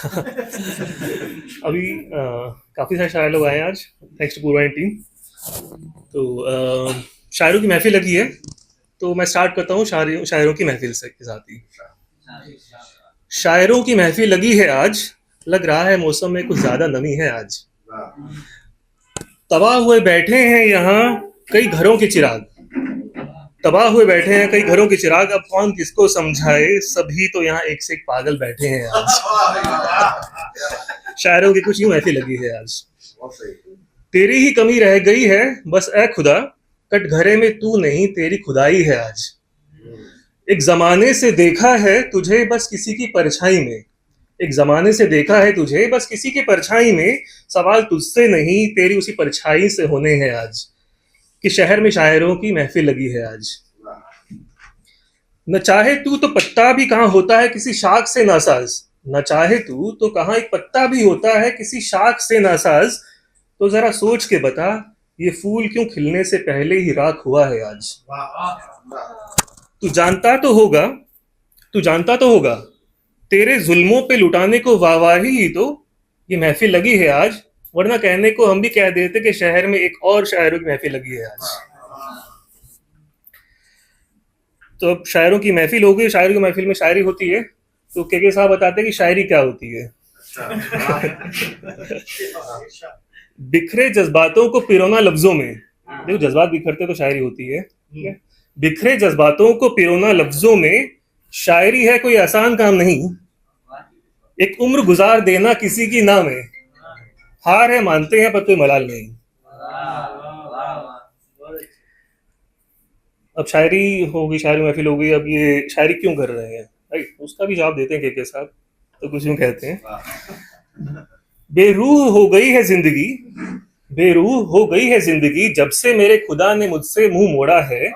अभी काफ़ी सारे शायर लोग आए हैं आज, थैंक्स टू पूर्वा टीम। तो शायरों की महफिल लगी है, तो मैं स्टार्ट करता हूँ शायरों की महफिल से के साथ ही। शायरों की महफिल लगी है आज, लग रहा है मौसम में कुछ ज़्यादा नमी है आज। तबाह हुए बैठे हैं यहाँ कई घरों के चिराग, तबाह हुए बैठे हैं कई घरों के चिराग, अब कौन किसको समझाए, सभी तो यहाँ एक से एक पागल बैठे हैं आज। शायरों की कुछ यूं महफिल लगी है आज। तेरी ही कमी रह गई है बस ए खुदा, कट घरे में तू नहीं तेरी खुदाई है आज। एक जमाने से देखा है तुझे बस किसी की परछाई में, एक जमाने से देखा है तुझे बस किसी की परछाई में, सवाल तुझसे नहीं तेरी उसी परछाई से होने हैं आज। कि शहर में शायरों की महफिल लगी है आज। न चाहे तू तो पत्ता भी कहाँ होता है किसी शाख से नासाज, न चाहे तू तो कहाँ एक पत्ता भी होता है किसी शाख से नासाज। तो जरा सोच के बता ये फूल क्यों खिलने से पहले ही राख हुआ है आज। तू जानता तो होगा, तू जानता तो होगा, तेरे जुल्मों पे लुटाने को वाहवाही ही तो ये महफिल लगी है आज, वरना कहने को हम भी कह देते कि शहर में एक और शायरों की महफिल लगी है आज। तो अब शायरों की महफिल हो गई, शायरों की महफिल में शायरी होती है, तो के साहब बताते हैं कि शायरी क्या होती है। बिखरे जज्बातों को पिरोना लफ्जों में, देखो जज्बात बिखरते तो शायरी होती है। बिखरे जज्बातों को पिरोना लफ्जों में, शायरी है कोई आसान काम नहीं, एक उम्र गुजार देना किसी की नाम है, हार है मानते हैं पर कोई मलाल नहीं। अब शायरी होगी, शायरी महफिल हो गई, अब ये शायरी क्यों कर रहे हैं भाई, उसका भी जवाब देते हैं के साहब। तो कुछ यूं कहते हैं, बेरूह हो गई है जिंदगी, बेरूह हो गई है जिंदगी, जब से मेरे खुदा ने मुझसे मुंह मोड़ा है,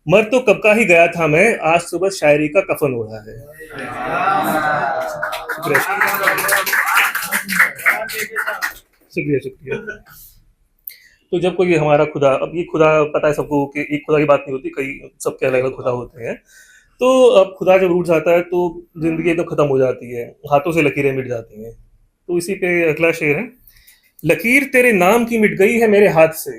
मर तो कब का ही गया था मैं, आज सुबह शायरी का कफन ओढ़ा है। शुक्रिया शुक्रिया। तो जब कोई हमारा खुदा, अब ये खुदा पता है सबको कि एक खुदा की बात नहीं होती, कई सबके अलग अलग खुदा होते हैं। तो अब खुदा जब रूठ जाता है तो जिंदगी एकदम खत्म हो जाती है, हाथों से लकीरें मिट जाती हैं। तो इसी पे अगला शेर है, लकीर तेरे नाम की मिट गई है मेरे हाथ से,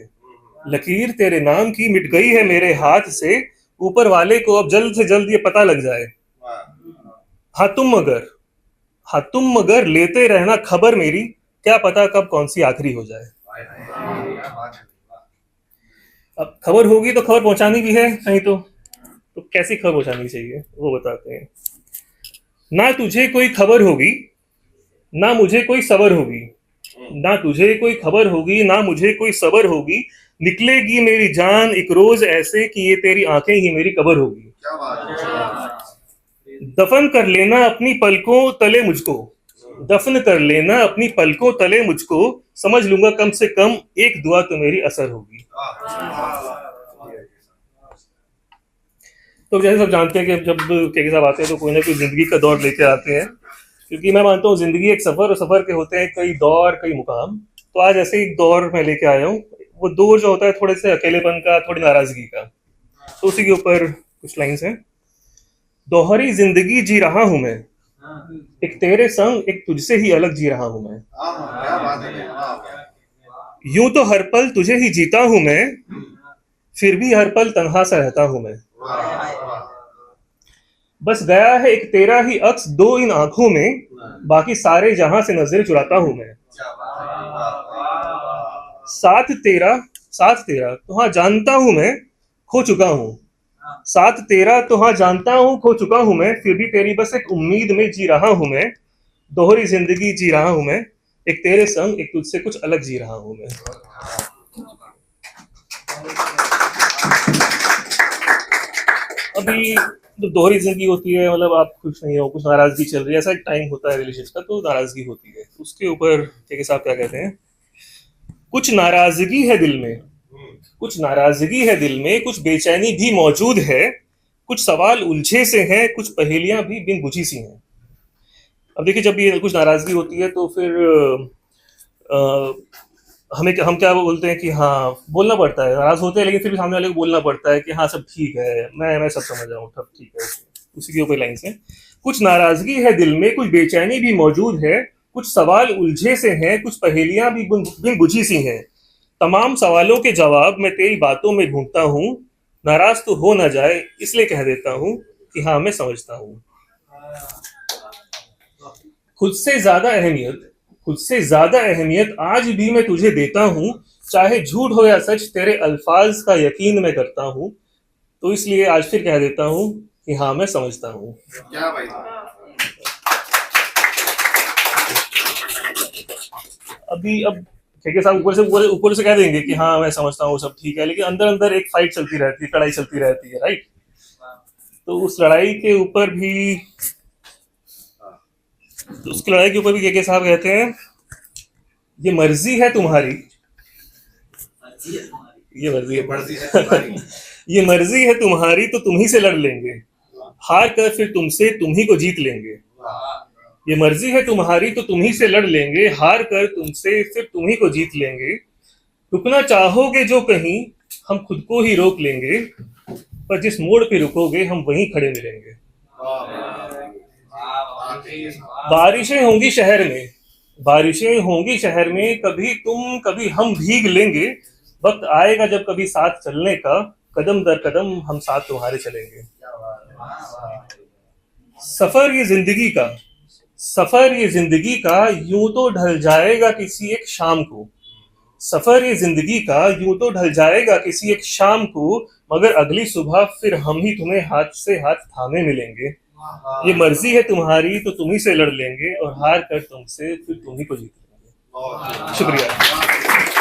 लकीर तेरे नाम की मिट गई है मेरे हाथ से, ऊपर वाले को अब जल्द से जल्द ये पता लग जाए। हाँ तुम मगर, हाँ तुम मगर लेते रहना खबर मेरी, क्या पता कब कौन सी आखिरी हो जाए। अब खबर होगी तो खबर पहुंचानी भी है कहीं तो कैसी खबर पहुंचानी चाहिए वो बताते हैं। ना तुझे कोई खबर होगी ना मुझे कोई सबर होगी, ना तुझे कोई खबर होगी ना मुझे कोई सबर होगी, निकलेगी मेरी जान एक रोज ऐसे कि ये तेरी आंखें ही मेरी कबर होगी। दफन कर लेना अपनी पलकों तले मुझको, दफन कर लेना अपनी पलकों तले मुझको, समझ लूंगा कम से कम एक दुआ तो मेरी असर होगी। तो जैसे सब जानते हैं कि जब के साहब आते हैं तो कोई ना कोई जिंदगी का दौर लेके आते हैं, क्योंकि मैं मानता हूँ जिंदगी एक सफर, और सफर के होते हैं कई दौर कई मुकाम। तो आज ऐसे एक दौर मैं लेके आया हूँ, वो दौर जो होता है थोड़े से अकेलेपन का, थोड़ी नाराजगी का। तो उसी के ऊपर कुछ लाइन्स हैं। दोहरी जिंदगी जी रहा हूं मैं, एक तेरे संग एक तुझसे ही अलग जी रहा हूं मैं, यूं तो हर पल तुझे ही जीता हूं मैं, फिर भी हर पल तन्हा सा रहता हूं मैं। बस गया है एक तेरा ही अक्स दो इन आंखों में, बाकी सारे जहां से नजर चुराता हूं मैं। साथ तेरा, साथ तेरा तो हाँ जानता हूं मैं खो चुका हूं, साथ तेरा तो हाँ जानता हूं खो चुका हूं मैं, फिर भी तेरी बस एक उम्मीद में जी रहा हूं मैं। दोहरी जिंदगी जी रहा हूं मैं, एक तेरे संग एक तुझसे कुछ अलग जी रहा हूं मैं। अभी तो दोहरी जिंदगी होती है, मतलब आप खुश नहीं हो, कुछ नाराजगी चल रही है, ऐसा एक टाइम होता है रिलेशनशिप का, तो नाराजगी होती है। उसके ऊपर के साहब क्या कहते हैं, कुछ नाराजगी है दिल में, कुछ नाराजगी है दिल में, कुछ बेचैनी भी मौजूद है, कुछ सवाल उलझे से हैं, कुछ पहेलियां भी बिन बुझी सी हैं। अब देखिए जब ये कुछ नाराजगी होती है तो फिर हम क्या बोलते हैं कि हाँ बोलना पड़ता है, नाराज होते हैं लेकिन फिर भी सामने वाले को बोलना पड़ता है कि हाँ सब ठीक है, मैं सब समझ रहा हूँ, सब ठीक है। उसी के ऊपर लाइन से, कुछ नाराजगी है दिल में, कुछ बेचैनी भी मौजूद है, कुछ सवाल उलझे से हैं, कुछ पहेलियां भी बिन बुझी सी हैं। तमाम सवालों के जवाब मैं तेरी बातों में ढूंढता हूँ। नाराज तो हो ना जाए इसलिए कह देता हूँ कि हाँ मैं समझता हूँ। खुद से ज्यादा अहमियत, खुद से ज्यादा अहमियत आज भी मैं तुझे देता हूँ। चाहे झूठ हो या सच तेरे अल्फाज का यकीन मैं करता हूँ। तो इसलिए आज फिर कह देता हूँ कि हाँ मैं समझता हूँ। क्या भाई, अभी अब के साहब ऊपर से कह देंगे कि हाँ मैं समझता हूँ सब ठीक है, लेकिन अंदर अंदर एक फाइट चलती रहती है, लड़ाई चलती रहती है, राइट। तो उस लड़ाई के ऊपर भी, तो उसकी लड़ाई के ऊपर भी के साहब कहते हैं ये मर्जी है तुम्हारी, ये मर्जी है मर्जी है तुम्हारी, ये मर्जी है तुम्हारी तो तुम ही से लड़ लेंगे, हार कर फिर तुमसे तुम ही को जीत लेंगे। ये मर्जी है तुम्हारी तो तुम ही से लड़ लेंगे, हार कर तुमसे फिर तुम ही को जीत लेंगे। रुकना चाहोगे जो कहीं हम खुद को ही रोक लेंगे, पर जिस मोड़ पे रुकोगे हम वहीं खड़े मिलेंगे। बारिशें होंगी शहर में, बारिशें होंगी शहर में, कभी तुम कभी हम भीग लेंगे। वक्त आएगा जब कभी साथ चलने का, कदम दर कदम हम साथ तुम्हारे चलेंगे। सफर ये जिंदगी का, सफर ये जिंदगी का यूं तो ढल जाएगा किसी एक शाम को। सफर ये जिंदगी का यूं तो ढल जाएगा किसी एक शाम को, मगर अगली सुबह फिर हम ही तुम्हें हाथ से हाथ थामे मिलेंगे। ये मर्जी है तुम्हारी तो तुम ही से लड़ लेंगे, और हार कर तुमसे फिर तुम ही को जीत लेंगे। शुक्रिया।